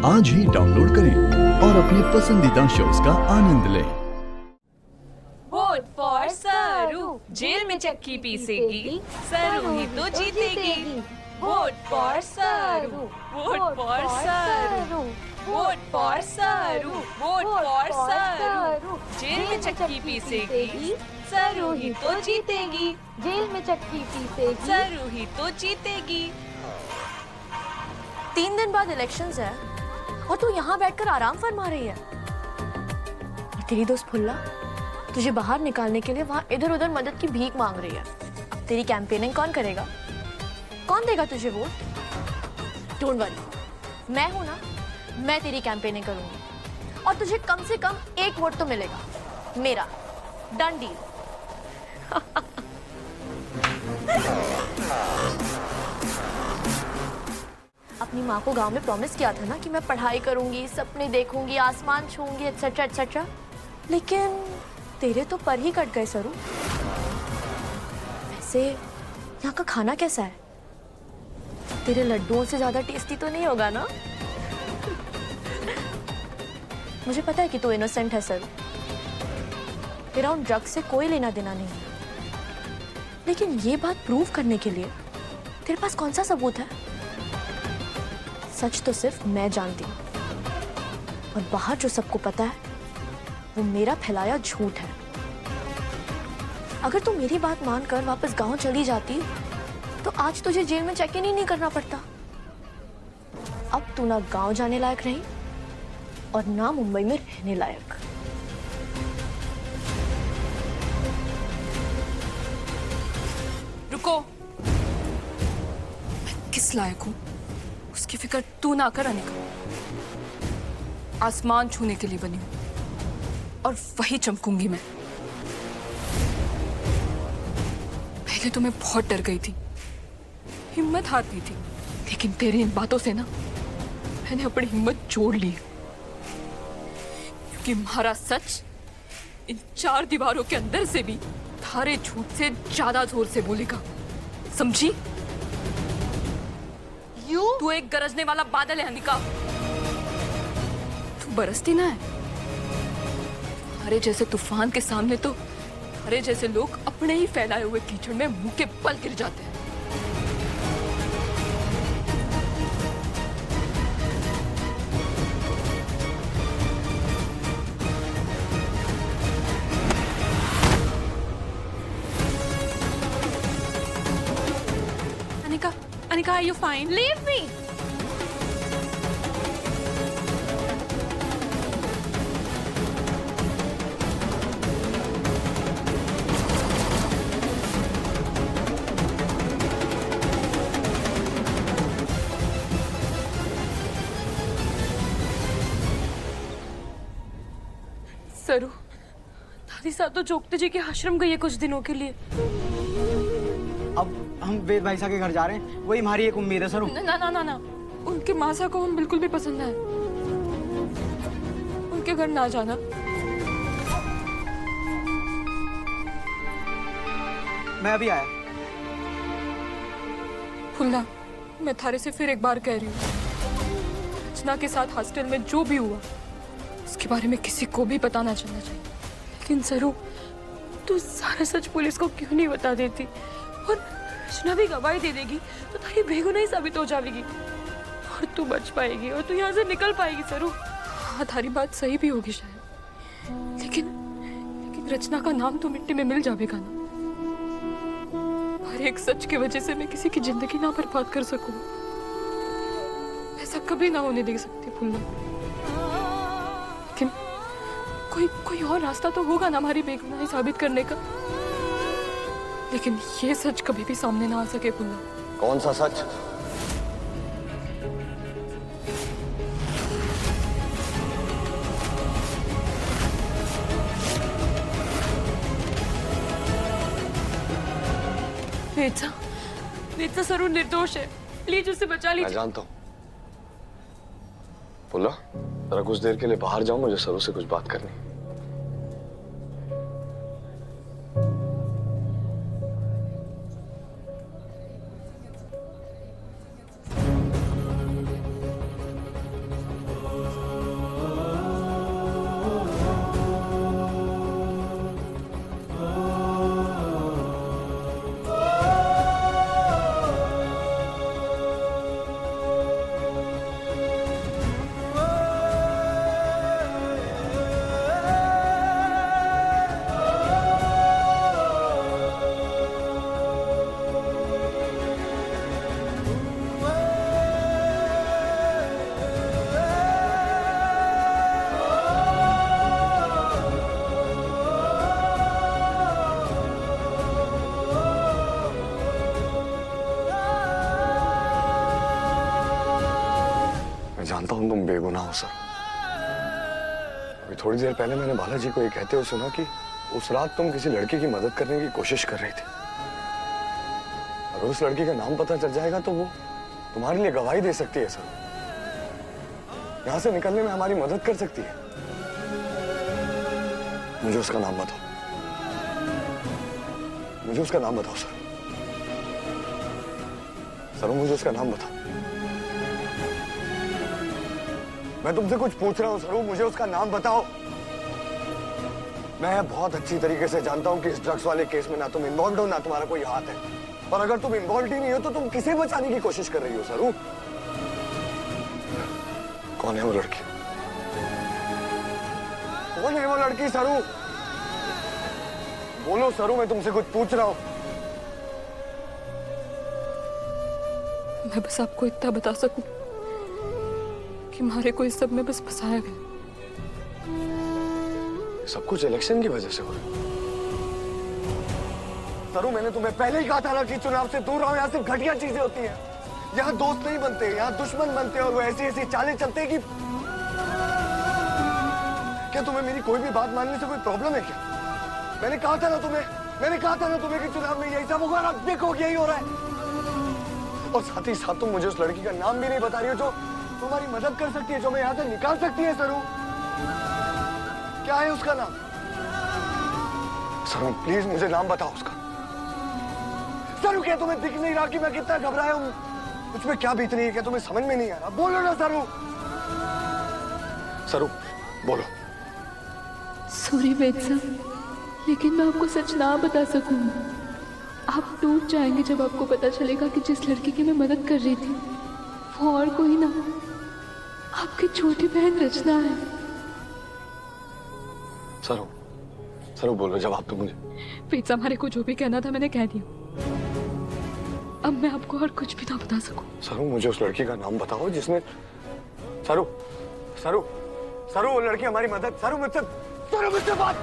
आज ही डाउनलोड करें और अपने पसंदीदा शोज का आनंद लें। वोट फॉर सरू, जेल में चक्की पीसेगी, सरू ही तो जीतेगी। वोट फॉर सरू, वोट फॉर सरू, वोट फॉर सरू, वोट फॉर सरू, जेल में चक्की पीसेगी, सरू ही तो जीतेगी। जेल में चक्की पीसेगी, सरू ही तो जीतेगी। 3 दिन बाद इलेक्शंस है और तू यहाँ बैठकर आराम फरमा रही है। और तेरी दोस्त फुल्ला तुझे बाहर निकालने के लिए वहाँ इधर उधर मदद की भीख मांग रही है। अब तेरी कैंपेनिंग कौन करेगा? कौन देगा तुझे वोट? डोंट वरी, मैं हूं ना, मैं तेरी कैंपेनिंग करूंगी और तुझे कम से कम 1 वोट तो मिलेगा मेरा। Done deal. अपनी माँ को गांव में प्रॉमिस किया था ना कि मैं पढ़ाई करूंगी, सपने देखूंगी, आसमान छूंगी, एटसेट्रा एटसेट्रा। लेकिन तेरे तो पर ही कट गए सरू। वैसे यहाँ का खाना कैसा है? तेरे लड्डुओं से ज्यादा टेस्टी तो नहीं होगा ना? मुझे पता है कि तू इनोसेंट है सरू, तेरा उन ड्रग्स से कोई लेना देना नहीं है। लेकिन ये बात प्रूव करने के लिए तेरे पास कौन सा सबूत है? सच तो सिर्फ मैं जानती हूँ और बाहर जो सबको पता है वो मेरा फैलाया झूठ है। अगर तू मेरी बात मानकर वापस गांव चली जाती तो आज तुझे जेल में चेक इन ही नहीं करना पड़ता। अब तू ना गांव जाने लायक रही और ना मुंबई में रहने लायक। रुको, मैं किस लायक हूं उसकी फिक्र तू ना कर अनिका। आसमान छूने के लिए बनी हूं और वही चमकूंगी मैं। पहले तो मैं बहुत डर गई थी, हिम्मत हार गई थी, लेकिन तेरी इन बातों से ना मैंने अपनी हिम्मत जोड़ ली। क्योंकि हमारा सच इन 4 दीवारों के अंदर से भी थारे झूठ से ज्यादा जोर से बोलेगा, समझी? तू एक गरजने वाला बादल है अनिका, तू बरसती ना है। हमारे जैसे तूफान के सामने तो हमारे जैसे लोग अपने ही फैलाए हुए कीचड़ में मुंह के बल गिर जाते हैं। Anika, Anika, are you fine? Leave me! सरू, दादी साहब तो जोगते जी के आश्रम गई है कुछ दिनों के लिए। अब हम वेद भाई साहब के घर जा रहे हैं, वही हमारी एक उम्मीद है सर। ना ना ना ना, उनके मासा को हम बिल्कुल भी पसंद है, उनके घर ना जाना। मैं अभी आया। फुल्ला, मैं थारे से फिर एक बार कह रही हूँ, रचना के साथ हॉस्टल में जो भी हुआ उसके बारे में किसी को भी पता ना चलना चाहिए। लेकिन सरू, तू सारा सच पुलिस को क्यों नहीं बता देती? और रचना भी गवाही दे देगी तो तारी बेगुनाही साबित हो जाएगी और तू बच पाएगी और तू यहाँ से निकल पाएगी। सरू, हाँ, थारी बात सही भी होगी शायद, लेकिन रचना का नाम तो मिट्टी में मिल जाएगा ना। हर एक सच की वजह से मैं किसी की जिंदगी ना बर्बाद कर सकूं, ऐसा कभी ना होने दे सकती फुल्ला। लेकिन कोई और रास्ता तो होगा ना हमारी बेगुनाही साबित करने का। लेकिन ये सच कभी भी सामने ना आ सके फुल्ला। कौन सा सच? वेद सरू निर्दोष है, प्लीज उसे बचा लीजिए। मैं जानता हूँ। फुल्ला, जरा कुछ देर के लिए बाहर जाऊं, मुझे सरू से कुछ बात करनी है। जानता हूं तुम बेगुनाह हो सर। अभी थोड़ी देर पहले मैंने बालाजी को ये कहते हुए सुना कि उस रात तुम किसी लड़की की मदद करने की कोशिश कर रही थी। अगर उस लड़की का नाम पता चल जाएगा तो वो तुम्हारे लिए गवाही दे सकती है सर। यहां से निकलने में हमारी मदद कर सकती है। मुझे उसका नाम बताओ, मुझे उसका नाम बताओ सर। सर मुझे उसका नाम बताओ। मैं तुमसे कुछ पूछ रहा हूं सर, मुझे उसका नाम बताओ। मैं बहुत अच्छी तरीके से जानता हूं कि इस ड्रग्स वाले केस में ना तुम इन्वॉल्व हो ना तुम्हारा कोई हाथ है। और अगर तुम इन्वॉल्व ही नहीं हो तो तुम किसे बचाने की कोशिश कर रही हो सरू? कौन है वो लड़की? कौन है वो लड़की सरू? बोलो सरू, मैं तुमसे कुछ पूछ रहा हूं। मैं बस आपको इतना बता सकूं कि मारे को इस सब में बस फंसाया गया। सब कुछ इलेक्शन की वजह से हो रहा है। सरू मैंने तुम्हें पहले ही कहा था ना कि चुनाव से दूर रहो। यहाँ सिर्फ घटिया चीजें होती हैं। यहाँ दोस्त नहीं बनते, यहाँ दुश्मन बनते हैं। और वो ऐसी ऐसी चालें चलते हैं कि क्या तुम्हें मेरी कोई भी बात मानने से कोई प्रॉब्लम है क्या? मैंने कहा था ना तुम्हें कि चुनाव में यही सब होगा। अब देखो यही हो रहा है। और साथ ही साथ तुम मुझे उस लड़की का नाम भी नहीं बता रही हो जो तुम्हारी मदद कर सकती है, जो मैं यहाँ से निकाल सकती है। सरू क्या है उसका नाम? सरू प्लीज मुझे नाम बताओ उसका। सरू क्या तुम्हें दिख नहीं रहा कि मैं कितना घबराया हूँ? मुझ में क्या बीत रही है? क्या तुम्हें समझ में नहीं आ रहा? बोलो ना सरू। सरू बोलो। सॉरी वेद साहब, लेकिन मैं आपको सच ना बता सकूंगी। आप टूट जाएंगे जब आपको पता चलेगा कि जिस लड़की की मैं मदद कर रही थी वो और कोई ना, आपकी छोटी बहन रचना है। सरू, सरू बोलो, जवाब दो मुझे। वेद साहब, हमारे को जो भी कहना था मैंने कह दिया। अब मैं आपको और कुछ भी ना बता सकूं। सरू मुझे उस लड़की का नाम बताओ जिसने सरू सरू सरू वो लड़की हमारी मदद। सरू मुझसे बात